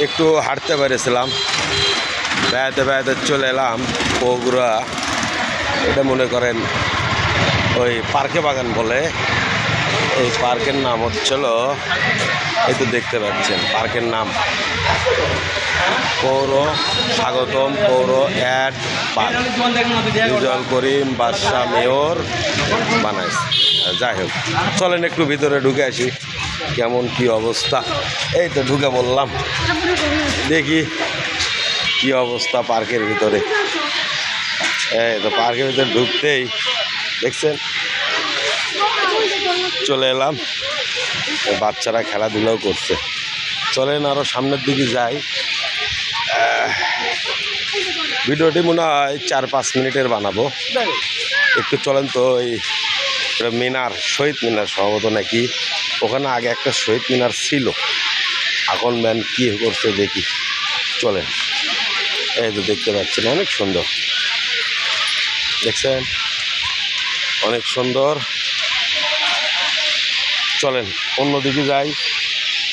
একটু হাঁটতে পেরেছিলাম, বেড়াতে বেড়াতে চলে এলাম বগুড়া। এটা মনে করেন ওই পার্কে বাগান বলে, এই পার্কের নাম হচ্ছিল, এই তো দেখতে পাচ্ছেন পার্কের নাম পৌর স্বাগতম পৌর অ্যাড পার্ক। রিজওয়াল করিম বাদশাহ মেয়র বানাইছে। যাই হোক, চলেন একটু ভিতরে ঢুকে আসি কেমন কি অবস্থা। এই তো ঢুকে বললাম, দেখি কি অবস্থা পার্কের ভিতরে। এই তো পার্কের ভিতরে ঢুকতেই দেখছেন চলে এলাম, বাচ্চারা খেলাধুলাও করছে। চলেন আরও সামনের দিকে যাই। ভিডিওটি মনে হয় 4-5 মিনিটের বানাবো। একটু চলেন তো, এই মিনার, শহীদ মিনার সম্ভবত নাকি, ওখানে আগে একটা শহীদ মিনার ছিল, এখন ম্যান কী করছে দেখি। চলেন, এই তো দেখতে পাচ্ছেন অনেক সুন্দর, দেখছেন অনেক সুন্দর। চলেন অন্যদিকে যাই,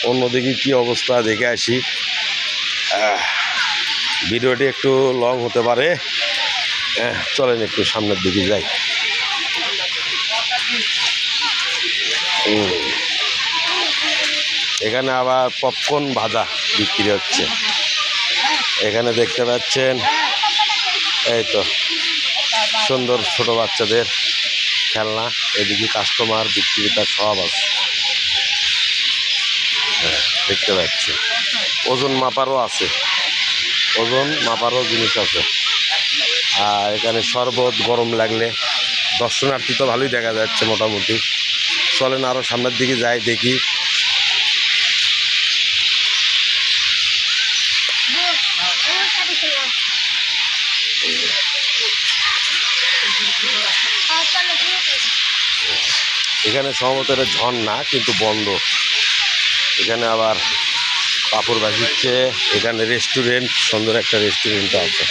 অন্যদিকে কি অবস্থা দেখে আসি। ভিডিওটি একটু লং হতে পারে, চলেন একটু সামনের দিকে যাই। এখানে আবার পপকর্ন ভাজা বিক্রি হচ্ছে, এখানে দেখতে পাচ্ছেন। এই তো সুন্দর ছোট বাচ্চাদের খেলনা, এদিকে কাস্টমার বিক্রেতা সব আছে, দেখতে পাচ্ছি। ওজন মাপারও আছে, ওজন মাপারও জিনিস আছে। আর এখানে শরবত গরম লাগলে, দর্শনার্থী তো ভালোই দেখা যাচ্ছে মোটামুটি। চলেন আরও সামনের দিকে যাই দেখি। এখানে সম্ভবত এটা ঝর্ণা কিন্তু বন্ধ। এখানে আবার পাপড় ভাজিচ্ছে, এখানে রেস্টুরেন্ট, সুন্দর একটা রেস্টুরেন্ট আছে।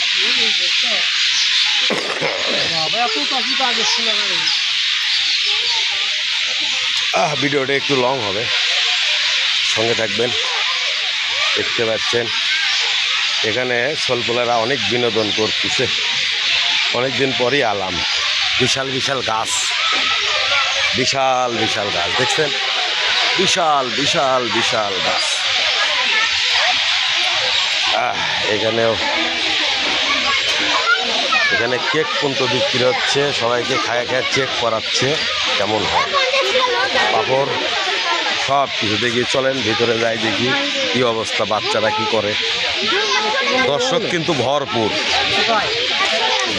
ভিডিওটা একটু লং হবে, সঙ্গে থাকবেন। দেখতে পাচ্ছেন এখানে ছোলপোলারা অনেক বিনোদন করতেছে, অনেক দিন পরই আলাম। বিশাল বিশাল গাছ, বিশাল বিশাল গাছ দেখছেন, বিশাল বিশাল বিশাল গাছ। এখানেও এখানে কেক পর্যন্ত বিক্রি হচ্ছে, সবাইকে খায় খায় চেক করাচ্ছে কেমন হয়। পাপড় সব কিছু দেখি। চলেন ভিতরে যাই দেখি কি অবস্থা, বাচ্চারা কি করে। দর্শক কিন্তু ভরপুর,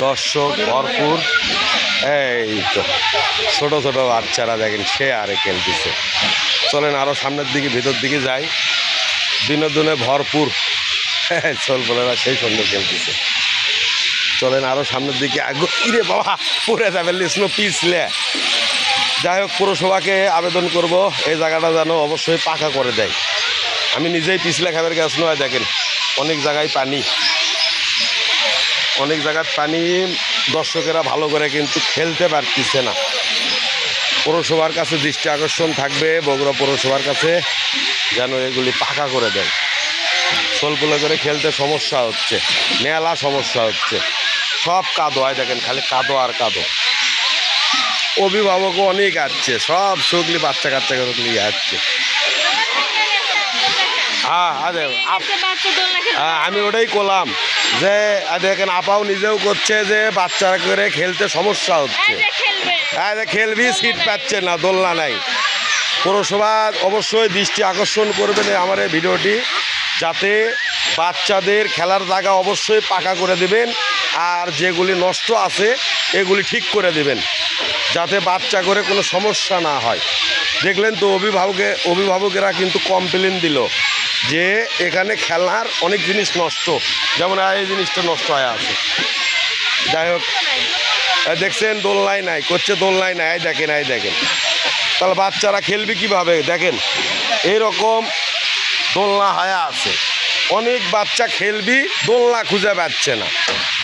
দর্শক ভরপুর। এই তো ছোট ছোট বাচ্চারা দেখেন সে আরে খেলতেছে। চলেন আরও সামনের দিকে ভিতর দিকে যাই, বিনোদনে ভরপুর। ছোলপোলারা সেই সুন্দর খেলতেছে। চলেন আরও সামনের দিকে আগে। ইরে বাবা, পড়ে যাবে স্নো পিছলে। যাই হোক, পৌরসভাকে আবেদন করব এই জায়গাটা যেন অবশ্যই পাকা করে দেয়। আমি নিজেই পিছলে খাবার গাছ নয়, দেখেন অনেক জায়গায় পানি, অনেক জায়গার পানি, দর্শকেরা ভালো করে কিন্তু খেলতে পারতেছে না। পৌরসভার কাছে দৃষ্টি আকর্ষণ থাকবে, বগুড়া পৌরসভার কাছে যেন এগুলি পাকা করে দেয়। ছোলপুলে করে খেলতে সমস্যা হচ্ছে, মেলা সমস্যা হচ্ছে, সব কাদো হয়, দেখেন খালি কাদো আর কাদো। অভিভাবকও অনেক আসছে, সব সগলি বাচ্চা কাচ্চাগুলি আসছে। হ্যাঁ আমি ওটাই করলাম যে দেখেন আপাও নিজেও করছে যে বাচ্চারা করে খেলতে সমস্যা হচ্ছে। খেলবি, সিট পাচ্ছে না, দোলনা নাই। পৌরসভা অবশ্যই দৃষ্টি আকর্ষণ করবেন আমার এই ভিডিওটি, যাতে বাচ্চাদের খেলার জায়গা অবশ্যই পাকা করে দেবেন, আর যেগুলি নষ্ট আছে এগুলি ঠিক করে দেবেন, যাতে বাচ্চা করে কোনো সমস্যা না হয়। দেখলেন তো অভিভাবকেরা কিন্তু কমপ্লেন দিল যে এখানে খেলার অনেক জিনিস নষ্ট, যেমন এই জিনিসটা নষ্ট হয়ে আছে। যাই হোক, দেখছেন দোলনায় নাই, করছে দোলনায় নাই, দেখেন এই দেখেন। তাহলে বাচ্চারা খেলবে কীভাবে? দেখেন এইরকম দোলনা হয়ে আছে, অনেক বাচ্চা খেলবি, দোলনা খুঁজে পাচ্ছে না।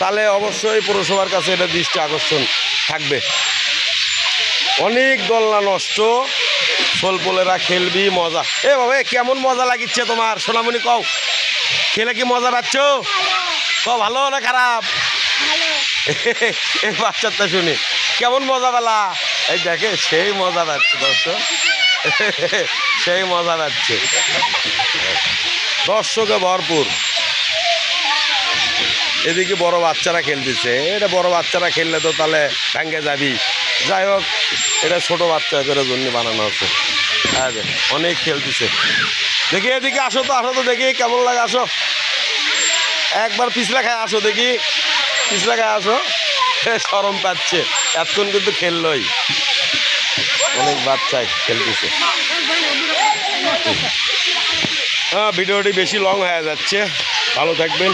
তাহলে অবশ্যই পৌরসভার কাছে এটা দৃষ্টি আকর্ষণ থাকবে। অনেক দোলনা নষ্ট, সোলপোলেরা খেলবি মজা। এ বাবা কেমন মজা লাগিচ্ছে তোমার সোনামণি? কও খেলে কি মজা পাচ্ছ? কও ভালো না খারাপ? এই বাচ্চাটা শুনি কেমন মজা পেলা? এই দেখে সেই মজা পাচ্ছে দর্শক, সেই মজা পাচ্ছে, দর্শকে ভরপুর। এদিকে বড় বাচ্চারা খেলতেছে। এটা বড় বাচ্চারা খেললে তো তাহলে ভেঙে যাবি। যাই হোক, এটা ছোট বাচ্চাদের জন্য বানানো হচ্ছে। হ্যাঁ অনেক খেলতেছে। দেখি এদিকে আসো তো, আসো তো দেখি কেমন লাগে। আসো একবার পিছলা খায় আসো, দেখি পিছলা খায় আসো। শরম পাচ্ছে, এতক্ষণ কিন্তু খেললোই। অনেক বাচ্চাই খেলতেছে। ভিডিওটি বেশি লং হয়ে যাচ্ছে, ভালো থাকবেন।